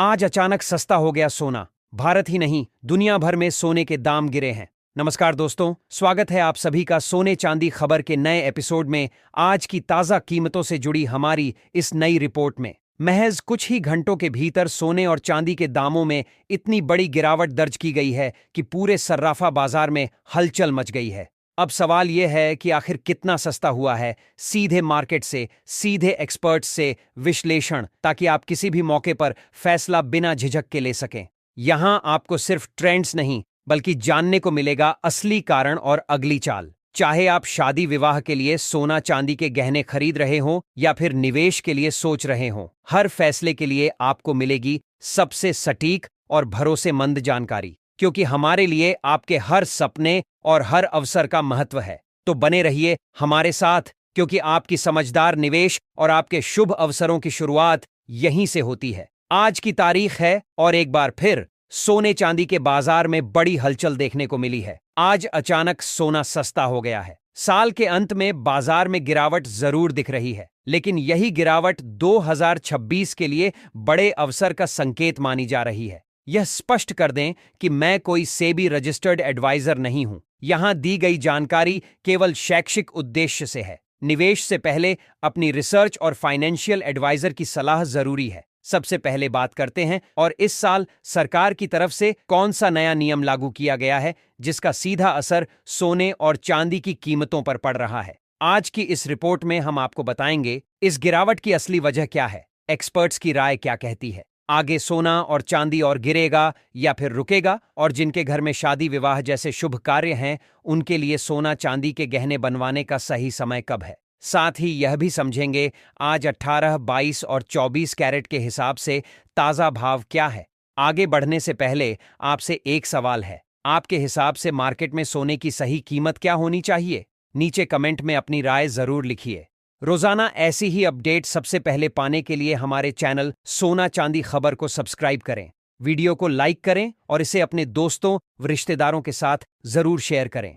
आज अचानक सस्ता हो गया सोना। भारत ही नहीं, दुनिया भर में सोने के दाम गिरे हैं। नमस्कार दोस्तों, स्वागत है आप सभी का सोने चांदी खबर के नए एपिसोड में। आज की ताज़ा कीमतों से जुड़ी हमारी इस नई रिपोर्ट में महज कुछ ही घंटों के भीतर सोने और चांदी के दामों में इतनी बड़ी गिरावट दर्ज की गई है कि पूरे सर्राफा बाजार में हलचल मच गई है। अब सवाल यह है कि आखिर कितना सस्ता हुआ है। सीधे मार्केट से, सीधे एक्सपर्ट्स से विश्लेषण, ताकि आप किसी भी मौके पर फैसला बिना झिझक के ले सकें। यहां आपको सिर्फ ट्रेंड्स नहीं, बल्कि जानने को मिलेगा असली कारण और अगली चाल। चाहे आप शादी विवाह के लिए सोना चांदी के गहने खरीद रहे हो या फिर निवेश के लिए सोच रहे हो, हर फैसले के लिए आपको मिलेगी सबसे सटीक और भरोसेमंद जानकारी। क्योंकि हमारे लिए आपके हर सपने और हर अवसर का महत्व है। तो बने रहिए हमारे साथ, क्योंकि आपकी समझदार निवेश और आपके शुभ अवसरों की शुरुआत यहीं से होती है। आज की तारीख है और एक बार फिर सोने चांदी के बाजार में बड़ी हलचल देखने को मिली है। आज अचानक सोना सस्ता हो गया है। साल के अंत में बाजार में गिरावट जरूर दिख रही है, लेकिन यही गिरावट 2026 के लिए बड़े अवसर का संकेत मानी जा रही है। यह स्पष्ट कर दें कि मैं कोई सेबी रजिस्टर्ड एडवाइजर नहीं हूं। यहां दी गई जानकारी केवल शैक्षिक उद्देश्य से है। निवेश से पहले अपनी रिसर्च और फाइनेंशियल एडवाइजर की सलाह जरूरी है। सबसे पहले बात करते हैं और इस साल सरकार की तरफ से कौन सा नया नियम लागू किया गया है जिसका सीधा असर सोने और चांदी की कीमतों पर पड़ रहा है। आज की इस रिपोर्ट में हम आपको बताएंगे इस गिरावट की असली वजह क्या है, एक्सपर्ट्स की राय क्या कहती है, आगे सोना और चांदी और गिरेगा या फिर रुकेगा, और जिनके घर में शादी विवाह जैसे शुभ कार्य हैं उनके लिए सोना चांदी के गहने बनवाने का सही समय कब है। साथ ही यह भी समझेंगे आज 18, 22 और 24 कैरेट के हिसाब से ताज़ा भाव क्या है। आगे बढ़ने से पहले आपसे एक सवाल है, आपके हिसाब से मार्केट में सोने की सही कीमत क्या होनी चाहिए? नीचे कमेंट में अपनी राय जरूर लिखिए। रोजाना ऐसी ही अपडेट सबसे पहले पाने के लिए हमारे चैनल सोना चांदी खबर को सब्सक्राइब करें, वीडियो को लाइक करें और इसे अपने दोस्तों व रिश्तेदारों के साथ जरूर शेयर करें।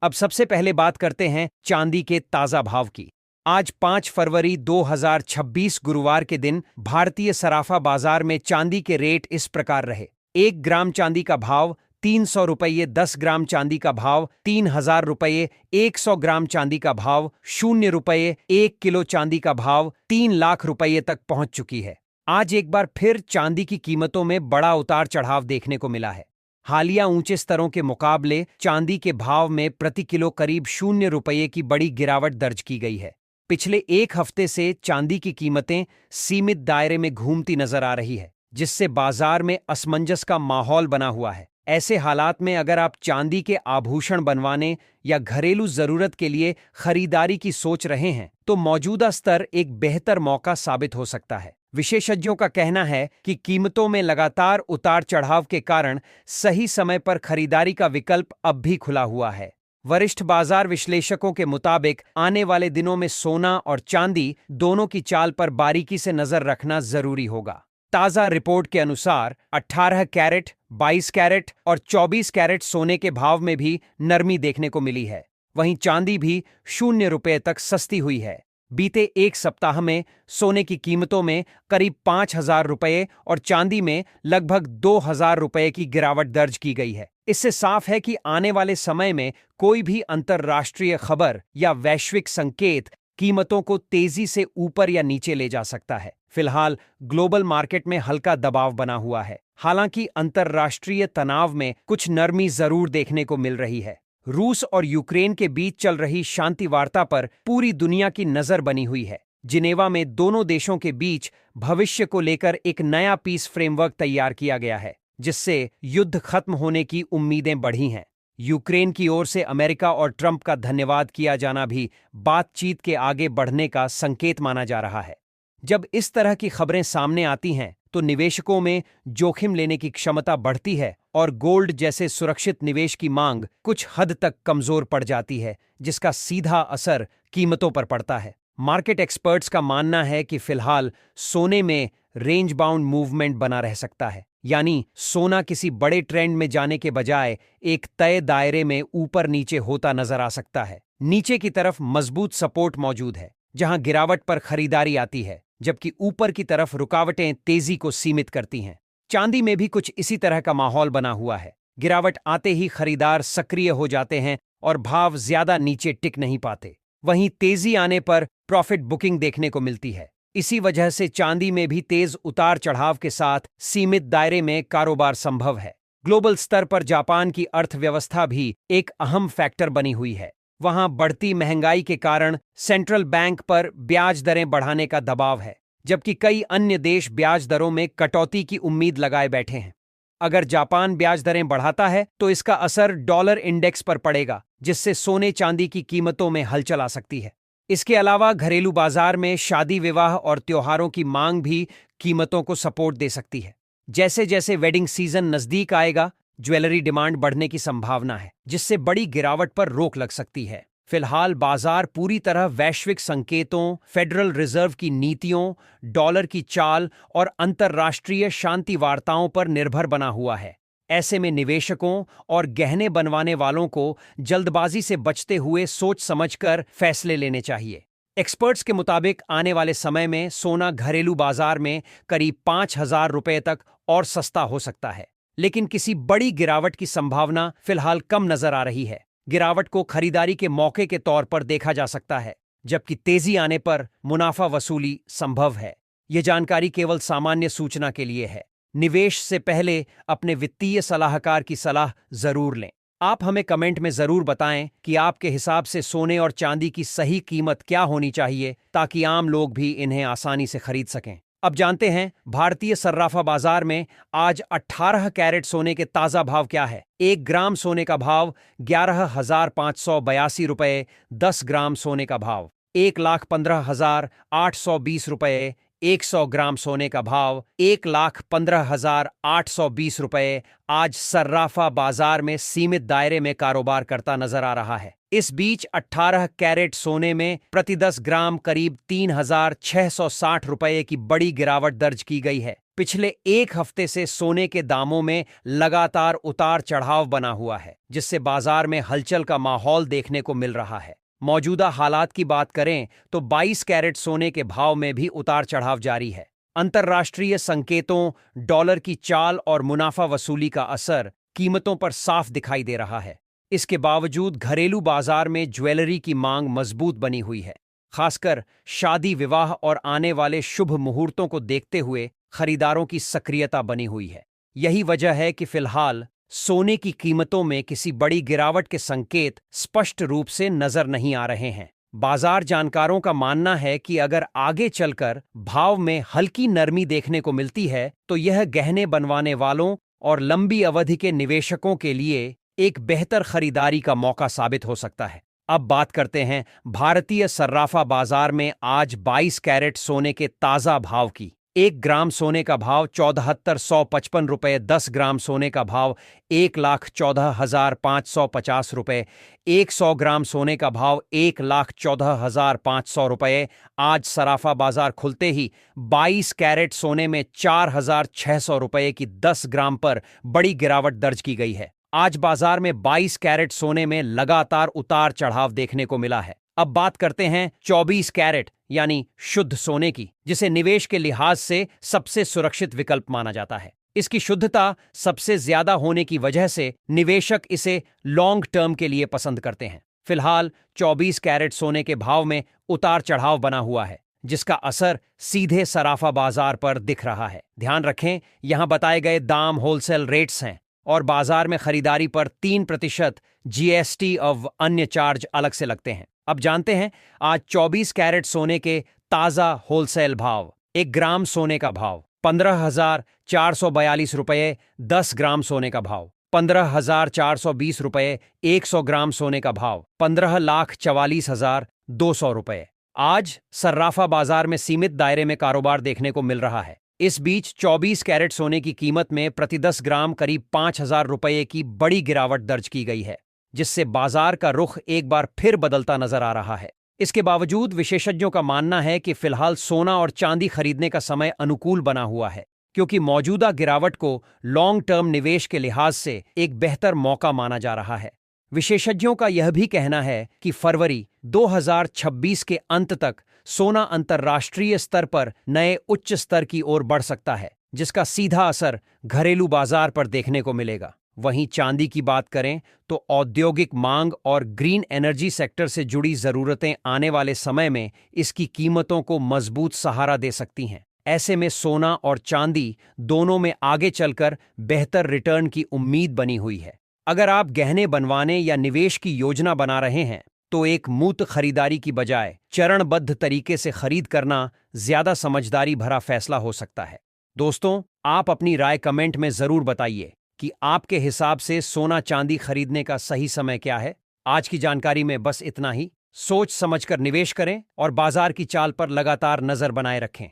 अब सबसे पहले बात करते हैं चांदी के ताजा भाव की। आज 5 फरवरी 2026 गुरुवार के दिन भारतीय सराफा बाजार में चांदी के रेट इस प्रकार रहे। 1 ग्राम चांदी का भाव 300 रुपये, 10 ग्राम चांदी का भाव 3000 रुपये, 100 ग्राम चांदी का भाव 0 रुपये, 1 किलो चांदी का भाव 3 लाख रुपये तक पहुंच चुकी है। आज एक बार फिर चांदी की कीमतों में बड़ा उतार चढ़ाव देखने को मिला है। हालिया ऊंचे स्तरों के मुकाबले चांदी के भाव में प्रति किलो करीब 0 रुपये की बड़ी गिरावट दर्ज की गई है। पिछले एक हफ्ते से चांदी की कीमतें सीमित दायरे में घूमती नजर आ रही है, जिससे बाजार में असमंजस का माहौल बना हुआ है। ऐसे हालात में अगर आप चांदी के आभूषण बनवाने या घरेलू जरूरत के लिए खरीदारी की सोच रहे हैं, तो मौजूदा स्तर एक बेहतर मौका साबित हो सकता है। विशेषज्ञों का कहना है कि कीमतों में लगातार उतार चढ़ाव के कारण सही समय पर खरीदारी का विकल्प अब भी खुला हुआ है। वरिष्ठ बाजार विश्लेषकों के मुताबिक आने वाले दिनों में सोना और चांदी दोनों की चाल पर बारीकी से नजर रखना जरूरी होगा। ताजा रिपोर्ट के अनुसार 18 कैरेट, 22 कैरेट और 24 कैरेट सोने के भाव में भी नरमी देखने को मिली है। वहीं चांदी भी 0 रुपये तक सस्ती हुई है। बीते एक सप्ताह में सोने की कीमतों में करीब 5000 रुपये और चांदी में लगभग 2000 रुपये की गिरावट दर्ज की गई है। इससे साफ है कि आने वाले समय में कोई भी अंतर्राष्ट्रीय खबर या वैश्विक संकेत कीमतों को तेजी से ऊपर या नीचे ले जा सकता है। फिलहाल ग्लोबल मार्केट में हल्का दबाव बना हुआ है। हालांकि अंतर्राष्ट्रीय तनाव में कुछ नरमी जरूर देखने को मिल रही है। रूस और यूक्रेन के बीच चल रही शांति वार्ता पर पूरी दुनिया की नजर बनी हुई है। जिनेवा में दोनों देशों के बीच भविष्य को लेकर एक नया पीस फ्रेमवर्क तैयार किया गया है, जिससे युद्ध खत्म होने की उम्मीदें बढ़ी हैं। यूक्रेन की ओर से अमेरिका और ट्रंप का धन्यवाद किया जाना भी बातचीत के आगे बढ़ने का संकेत माना जा रहा है। जब इस तरह की खबरें सामने आती हैं, तो निवेशकों में जोखिम लेने की क्षमता बढ़ती है और गोल्ड जैसे सुरक्षित निवेश की मांग कुछ हद तक कमजोर पड़ जाती है, जिसका सीधा असर कीमतों पर पड़ता है। मार्केट एक्सपर्ट्स का मानना है कि फिलहाल सोने में रेंज बाउंड मूवमेंट बना रह सकता है, यानी सोना किसी बड़े ट्रेंड में जाने के बजाय एक तय दायरे में ऊपर नीचे होता नजर आ सकता है। नीचे की तरफ मजबूत सपोर्ट मौजूद है, जहां गिरावट पर खरीदारी आती है, जबकि ऊपर की तरफ रुकावटें तेजी को सीमित करती हैं। चांदी में भी कुछ इसी तरह का माहौल बना हुआ है। गिरावट आते ही खरीदार सक्रिय हो जाते हैं और भाव ज्यादा नीचे टिक नहीं पाते। वहीं तेजी आने पर प्रॉफिट बुकिंग देखने को मिलती है। इसी वजह से चांदी में भी तेज उतार चढ़ाव के साथ सीमित दायरे में कारोबार संभव है। ग्लोबल स्तर पर जापान की अर्थव्यवस्था भी एक अहम फैक्टर बनी हुई है। वहां बढ़ती महंगाई के कारण सेंट्रल बैंक पर ब्याज दरें बढ़ाने का दबाव है, जबकि कई अन्य देश ब्याज दरों में कटौती की उम्मीद लगाए बैठे हैं। अगर जापान ब्याज दरें बढ़ाता है तो इसका असर डॉलर इंडेक्स पर पड़ेगा, जिससे सोने चांदी की कीमतों में हलचल आ सकती है। इसके अलावा घरेलू बाजार में शादी विवाह और त्योहारों की मांग भी कीमतों को सपोर्ट दे सकती है। जैसे जैसे वेडिंग सीजन नजदीक आएगा, ज्वेलरी डिमांड बढ़ने की संभावना है, जिससे बड़ी गिरावट पर रोक लग सकती है। फिलहाल बाजार पूरी तरह वैश्विक संकेतों, फेडरल रिजर्व की नीतियों, डॉलर की चाल और अंतर्राष्ट्रीय शांति वार्ताओं पर निर्भर बना हुआ है। ऐसे में निवेशकों और गहने बनवाने वालों को जल्दबाजी से बचते हुए सोच समझकर फैसले लेने चाहिए। एक्सपर्ट्स के मुताबिक आने वाले समय में सोना घरेलू बाजार में करीब 5,000 रुपये तक और सस्ता हो सकता है, लेकिन किसी बड़ी गिरावट की संभावना फिलहाल कम नजर आ रही है। गिरावट को खरीदारी के मौके के तौर पर देखा जा सकता है, जबकि तेजी आने पर मुनाफा वसूली संभव है। यह जानकारी केवल सामान्य सूचना के लिए है। निवेश से पहले अपने वित्तीय सलाहकार की सलाह जरूर लें। आप हमें कमेंट में जरूर बताएं कि आपके हिसाब से सोने और चांदी की सही कीमत क्या होनी चाहिए, ताकि आम लोग भी इन्हें आसानी से खरीद सकें। अब जानते हैं भारतीय सर्राफा बाजार में आज 18 कैरेट सोने के ताजा भाव क्या है। 1 ग्राम सोने का भाव 11,582 रुपये, 10 ग्राम सोने का भाव 1,15,820 रुपये, 100 ग्राम सोने का भाव 1,15,820 रुपये आज सर्राफा बाजार में सीमित दायरे में कारोबार करता नजर आ रहा है। इस बीच 18 कैरेट सोने में प्रति 10 ग्राम करीब 3,660 रुपये की बड़ी गिरावट दर्ज की गई है। पिछले एक हफ्ते से सोने के दामों में लगातार उतार चढ़ाव बना हुआ है, जिससे बाजार में हलचल का माहौल देखने को मिल रहा है। मौजूदा हालात की बात करें तो 22 कैरेट सोने के भाव में भी उतार चढ़ाव जारी है। अंतर्राष्ट्रीय संकेतों, डॉलर की चाल और मुनाफा वसूली का असर कीमतों पर साफ दिखाई दे रहा है। इसके बावजूद घरेलू बाजार में ज्वेलरी की मांग मजबूत बनी हुई है। खासकर शादी विवाह और आने वाले शुभ मुहूर्तों को देखते हुए खरीदारों की सक्रियता बनी हुई है। यही वजह है कि फिलहाल सोने की कीमतों में किसी बड़ी गिरावट के संकेत स्पष्ट रूप से नजर नहीं आ रहे हैं। बाजार जानकारों का मानना है कि अगर आगे चलकर भाव में हल्की नरमी देखने को मिलती है, तो यह गहने बनवाने वालों और लंबी अवधि के निवेशकों के लिए एक बेहतर खरीदारी का मौका साबित हो सकता है। अब बात करते हैं भारतीय सर्राफा बाजार में आज 22 कैरेट सोने के ताजा भाव की। 1 ग्राम सोने का भाव 74,155 रुपये, 10 ग्राम सोने का भाव 1,14,550 रुपये, 100 ग्राम सोने का भाव 1,14,500 रुपये। आज सराफा बाजार खुलते ही 22 कैरेट सोने में 4,600 रुपये की 10 ग्राम पर बड़ी गिरावट दर्ज की गई है। आज बाजार में 22 कैरेट सोने में लगातार उतार चढ़ाव देखने को मिला है। अब बात करते हैं 24 कैरेट यानी शुद्ध सोने की, जिसे निवेश के लिहाज से सबसे सुरक्षित विकल्प माना जाता है। इसकी शुद्धता सबसे ज्यादा होने की वजह से निवेशक इसे लॉन्ग टर्म के लिए पसंद करते हैं। फिलहाल 24 कैरेट सोने के भाव में उतार चढ़ाव बना हुआ है, जिसका असर सीधे सराफा बाजार पर दिख रहा है। ध्यान रखें, यहां बताए गए दाम होलसेल रेट्स हैं और बाजार में खरीदारी पर 3% GST और अन्य चार्ज अलग से लगते हैं। अब जानते हैं आज 24 कैरेट सोने के ताजा होलसेल भाव। 1 ग्राम सोने का भाव 15,442 रुपये, 10 ग्राम सोने का भाव 15,420 रुपये, 100 ग्राम सोने का भाव 15,44,200 रुपये। आज सर्राफा बाजार में सीमित दायरे में कारोबार देखने को मिल रहा है। इस बीच 24 कैरेट सोने की कीमत में प्रति 10 ग्राम करीब 5,000 रुपये की बड़ी गिरावट दर्ज की गई है, जिससे बाजार का रुख एक बार फिर बदलता नजर आ रहा है। इसके बावजूद विशेषज्ञों का मानना है कि फिलहाल सोना और चांदी खरीदने का समय अनुकूल बना हुआ है, क्योंकि मौजूदा गिरावट को लॉन्ग टर्म निवेश के लिहाज से एक बेहतर मौका माना जा रहा है। विशेषज्ञों का यह भी कहना है कि फरवरी 2026 के अंत तक सोना अंतर्राष्ट्रीय स्तर पर नए उच्च स्तर की ओर बढ़ सकता है, जिसका सीधा असर घरेलू बाजार पर देखने को मिलेगा। वहीं चांदी की बात करें तो औद्योगिक मांग और ग्रीन एनर्जी सेक्टर से जुड़ी जरूरतें आने वाले समय में इसकी कीमतों को मजबूत सहारा दे सकती हैं। ऐसे में सोना और चांदी दोनों में आगे चलकर बेहतर रिटर्न की उम्मीद बनी हुई है। अगर आप गहने बनवाने या निवेश की योजना बना रहे हैं तो एक मूर्त खरीदारी की बजाय चरणबद्ध तरीके से खरीद करना ज्यादा समझदारी भरा फैसला हो सकता है। दोस्तों, आप अपनी राय कमेंट में जरूर बताइए कि आपके हिसाब से सोना चांदी खरीदने का सही समय क्या है। आज की जानकारी में बस इतना ही। सोच समझकर निवेश करें और बाजार की चाल पर लगातार नजर बनाए रखें।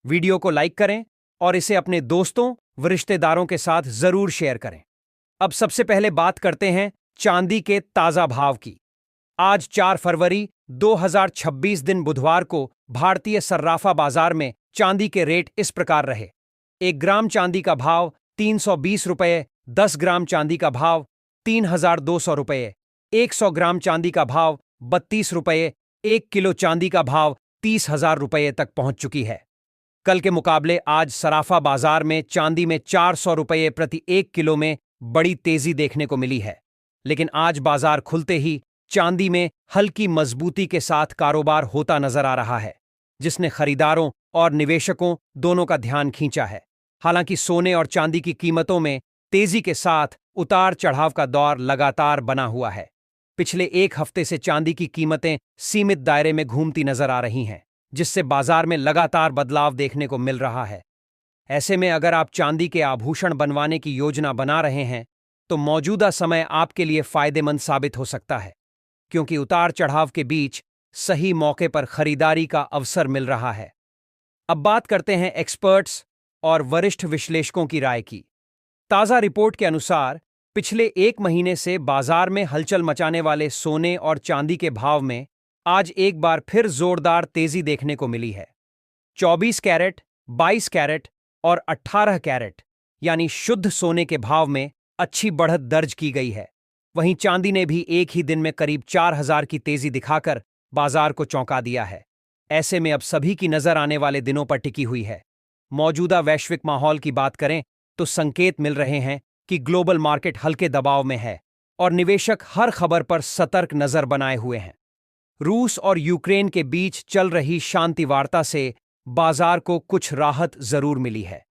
वीडियो को लाइक करें और इसे अपने दोस्तों व रिश्तेदारों के साथ जरूर शेयर करें। अब सबसे पहले बात करते हैं चांदी के ताजा भाव की। आज 4 फरवरी 2026 दिन बुधवार को भारतीय सर्राफा बाजार में चांदी के रेट इस प्रकार रहे। 1 ग्राम चांदी का भाव 320 रुपये, 10 ग्राम चांदी का भाव 3200 रुपये, 100 ग्राम चांदी का भाव 32 रुपये, 1 किलो चांदी का भाव 30,000 रुपये तक पहुंच चुकी है। कल के मुकाबले आज सराफा बाजार में चांदी में 400 रुपये प्रति 1 किलो में बड़ी तेजी देखने को मिली है। लेकिन आज बाजार खुलते ही चांदी में हल्की मजबूती के साथ कारोबार होता नजर आ रहा है, जिसने खरीदारों और निवेशकों दोनों का ध्यान खींचा है। हालांकि सोने और चांदी की कीमतों में तेजी के साथ उतार चढ़ाव का दौर लगातार बना हुआ है। पिछले 1 हफ्ते से चांदी की कीमतें सीमित दायरे में घूमती नजर आ रही हैं, जिससे बाजार में लगातार बदलाव देखने को मिल रहा है। ऐसे में अगर आप चांदी के आभूषण बनवाने की योजना बना रहे हैं तो मौजूदा समय आपके लिए फायदेमंद साबित हो सकता है, क्योंकि उतार चढ़ाव के बीच सही मौके पर खरीदारी का अवसर मिल रहा है। अब बात करते हैं एक्सपर्ट्स और वरिष्ठ विश्लेषकों की राय की। ताजा रिपोर्ट के अनुसार पिछले 1 महीने से बाजार में हलचल मचाने वाले सोने और चांदी के भाव में आज एक बार फिर जोरदार तेजी देखने को मिली है। 24 कैरेट, 22 कैरेट और 18 कैरेट यानी शुद्ध सोने के भाव में अच्छी बढ़त दर्ज की गई है। वहीं चांदी ने भी एक ही दिन में करीब 4,000 की तेजी दिखाकर बाजार को चौंका दिया है। ऐसे में अब सभी की नजर आने वाले दिनों पर टिकी हुई है। मौजूदा वैश्विक माहौल की बात करें तो संकेत मिल रहे हैं कि ग्लोबल मार्केट हल्के दबाव में है और निवेशक हर खबर पर सतर्क नजर बनाए हुए हैं। रूस और यूक्रेन के बीच चल रही शांति वार्ता से बाजार को कुछ राहत जरूर मिली है।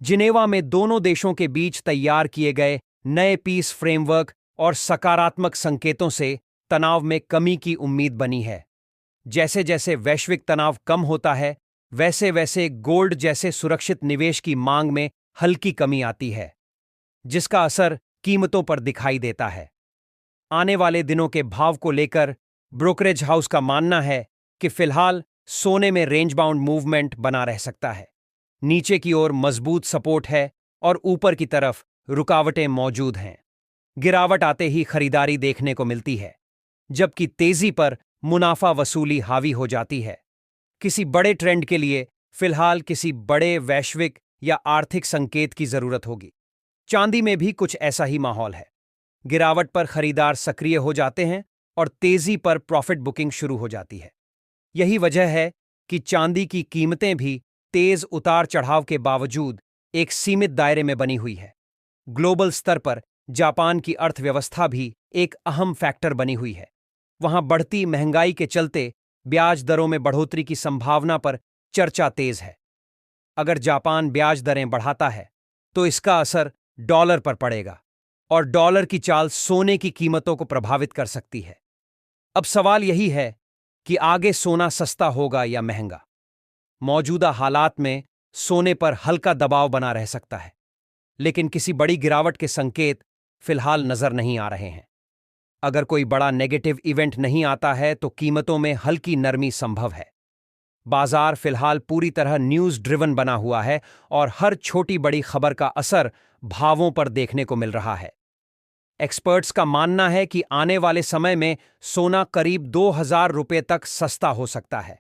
जिनेवा में दोनों देशों के बीच तैयार किए गए नए पीस फ्रेमवर्क और सकारात्मक संकेतों से तनाव में कमी की उम्मीद बनी है। जैसे जैसे वैश्विक तनाव कम होता है, वैसे वैसे गोल्ड जैसे सुरक्षित निवेश की मांग में हल्की कमी आती है, जिसका असर कीमतों पर दिखाई देता है। आने वाले दिनों के भाव को लेकर ब्रोकरेज हाउस का मानना है कि फिलहाल सोने में रेंज बाउंड मूवमेंट बना रह सकता है। नीचे की ओर मजबूत सपोर्ट है और ऊपर की तरफ रुकावटें मौजूद हैं। गिरावट आते ही खरीदारी देखने को मिलती है, जबकि तेजी पर मुनाफा वसूली हावी हो जाती है। किसी बड़े ट्रेंड के लिए फिलहाल किसी बड़े वैश्विक या आर्थिक संकेत की जरूरत होगी। चांदी में भी कुछ ऐसा ही माहौल है। गिरावट पर खरीदार सक्रिय हो जाते हैं और तेजी पर प्रॉफिट बुकिंग शुरू हो जाती है। यही वजह है कि चांदी की कीमतें भी तेज उतार चढ़ाव के बावजूद एक सीमित दायरे में बनी हुई है। ग्लोबल स्तर पर जापान की अर्थव्यवस्था भी एक अहम फैक्टर बनी हुई है। वहां बढ़ती महंगाई के चलते ब्याज दरों में बढ़ोतरी की संभावना पर चर्चा तेज है। अगर जापान ब्याज दरें बढ़ाता है तो इसका असर डॉलर पर पड़ेगा और डॉलर की चाल सोने की कीमतों को प्रभावित कर सकती है। अब सवाल यही है कि आगे सोना सस्ता होगा या महंगा। मौजूदा हालात में सोने पर हल्का दबाव बना रह सकता है, लेकिन किसी बड़ी गिरावट के संकेत फिलहाल नजर नहीं आ रहे हैं। अगर कोई बड़ा नेगेटिव इवेंट नहीं आता है तो कीमतों में हल्की नरमी संभव है। बाजार फिलहाल पूरी तरह न्यूज ड्रिवन बना हुआ है और हर छोटी बड़ी खबर का असर भावों पर देखने को मिल रहा है। एक्सपर्ट्स का मानना है कि आने वाले समय में सोना करीब 2,000 रुपये तक सस्ता हो सकता है,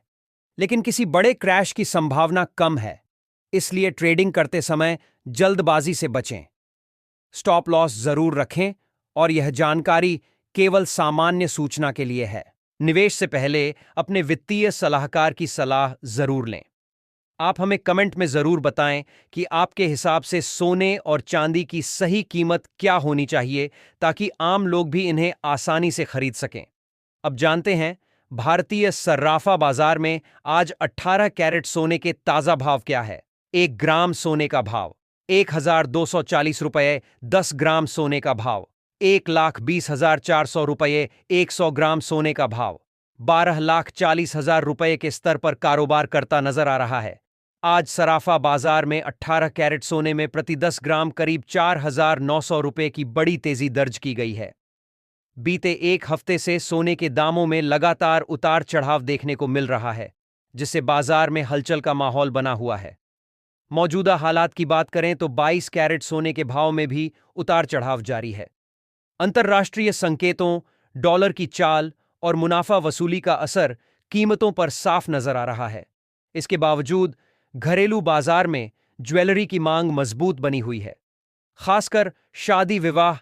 लेकिन किसी बड़े क्रैश की संभावना कम है। इसलिए ट्रेडिंग करते समय जल्दबाजी से बचें, स्टॉप लॉस जरूर रखें और यह जानकारी केवल सामान्य सूचना के लिए है। निवेश से पहले अपने वित्तीय सलाहकार की सलाह जरूर लें। आप हमें कमेंट में जरूर बताएं कि आपके हिसाब से सोने और चांदी की सही कीमत क्या होनी चाहिए ताकि आम लोग भी इन्हें आसानी से खरीद सकें। अब जानते हैं भारतीय सर्राफा बाजार में आज 18 कैरेट सोने के ताजा भाव क्या है। 1 ग्राम सोने का भाव 1,240 रुपये। 10 ग्राम सोने का भाव 1,20,400 रुपये। 100 ग्राम सोने का भाव 12,40,000 रुपये के स्तर पर कारोबार करता नजर आ रहा है। आज सराफा बाजार में 18 कैरेट सोने में प्रति 10 ग्राम करीब 4,900 रुपये की बड़ी तेजी दर्ज की गई है। बीते एक हफ्ते से सोने के दामों में लगातार उतार चढ़ाव देखने को मिल रहा है, जिससे बाजार में हलचल का माहौल बना हुआ है। मौजूदा हालात की बात करें तो 22 कैरेट सोने के भाव में भी उतार चढ़ाव जारी है। अंतर्राष्ट्रीय संकेतों, डॉलर की चाल और मुनाफा वसूली का असर कीमतों पर साफ नजर आ रहा है। इसके बावजूद घरेलू बाजार में ज्वेलरी की मांग मजबूत बनी हुई है। खासकर शादी विवाह